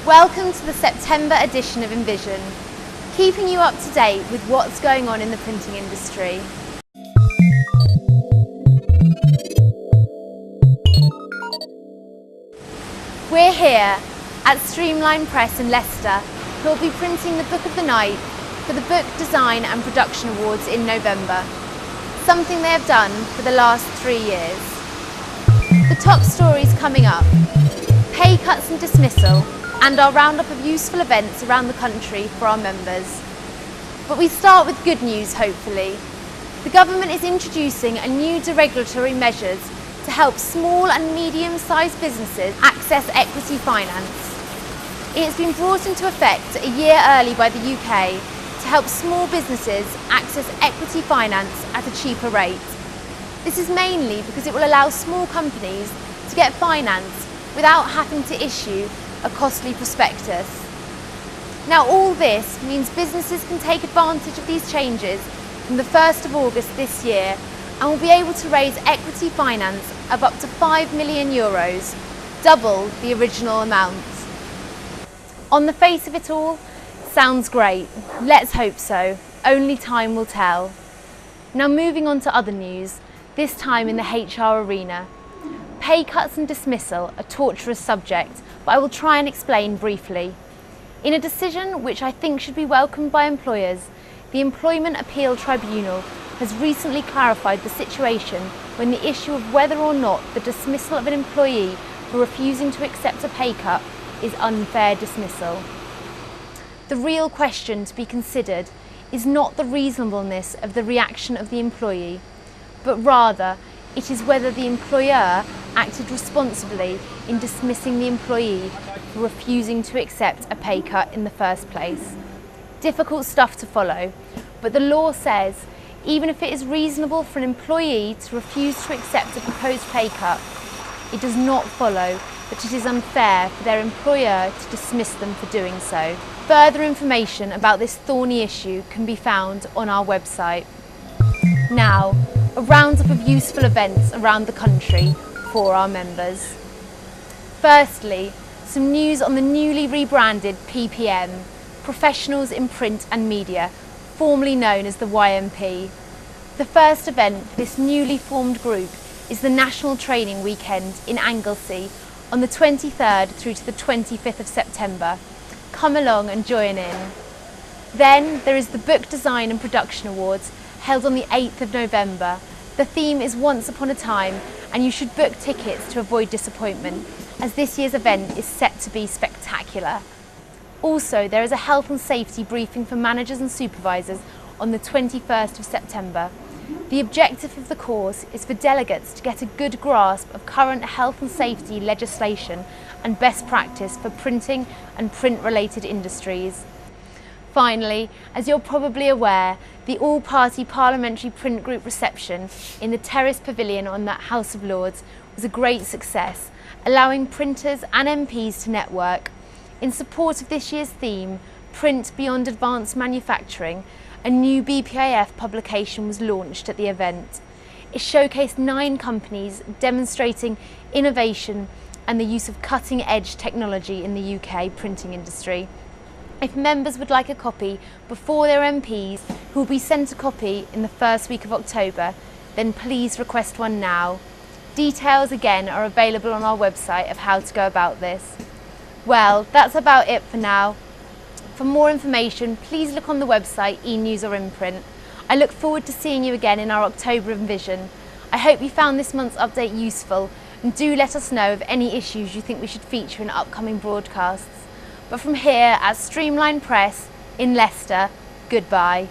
Welcome to the September edition of Invision, keeping you up to date with what's going on in the printing industry. We're here at Streamline Press in Leicester, who will be printing the Book of the Night for the Book Design and Production Awards in November, something they have done for the last 3 years. The top stories coming up: pay cuts and dismissal, and our roundup of useful events around the country for our members. But we start with good news, hopefully. The government is introducing a new deregulatory measures to help small and medium-sized businesses access equity finance. It has been brought into effect a year early by the UK to help small businesses access equity finance at a cheaper rate. This is mainly because it will allow small companies to get finance without having to issue a costly prospectus. Now, all this means businesses can take advantage of these changes from the 1st of August this year and will be able to raise equity finance of up to €5 million, double the original amount. On the face of it all, sounds great. Let's hope so. Only time will tell. Now, moving on to other news, this time in the HR arena. Pay cuts and dismissal are a torturous subject, but I will try and explain briefly. In a decision which I think should be welcomed by employers, the Employment Appeal Tribunal has recently clarified the situation when the issue of whether or not the dismissal of an employee for refusing to accept a pay cut is unfair dismissal. The real question to be considered is not the reasonableness of the reaction of the employee, but rather it is whether the employer acted responsibly in dismissing the employee for refusing to accept a pay cut in the first place. Difficult stuff to follow, but the law says even if it is reasonable for an employee to refuse to accept a proposed pay cut, it does not follow that it is unfair for their employer to dismiss them for doing so. Further information about this thorny issue can be found on our website. Now, a roundup of useful events around the country for our members. Firstly, some news on the newly rebranded PPM, Professionals in Print and Media, formerly known as the YMP. The first event for this newly formed group is the National Training Weekend in Anglesey on the 23rd through to the 25th of September. Come along and join in. Then there is the Book Design and Production Awards held on the 8th of November. The theme is Once Upon a Time, and you should book tickets to avoid disappointment, as this year's event is set to be spectacular. Also, there is a health and safety briefing for managers and supervisors on the 21st of September. The objective of the course is for delegates to get a good grasp of current health and safety legislation and best practice for printing and print-related industries. Finally, as you're probably aware, the all-party parliamentary print group reception in the Terrace Pavilion on the House of Lords was a great success, allowing printers and MPs to network. In support of this year's theme, Print Beyond Advanced Manufacturing, a new BPIF publication was launched at the event. It showcased 9 companies demonstrating innovation and the use of cutting-edge technology in the UK printing industry. If members would like a copy before their MPs, who will be sent a copy in the first week of October, then please request one now. Details again are available on our website of how to go about this. Well, that's about it for now. For more information, please look on the website, e-news or imprint. I look forward to seeing you again in our October Invision. I hope you found this month's update useful, and do let us know of any issues you think we should feature in upcoming broadcasts. But from here at Streamline Press in Leicester, goodbye.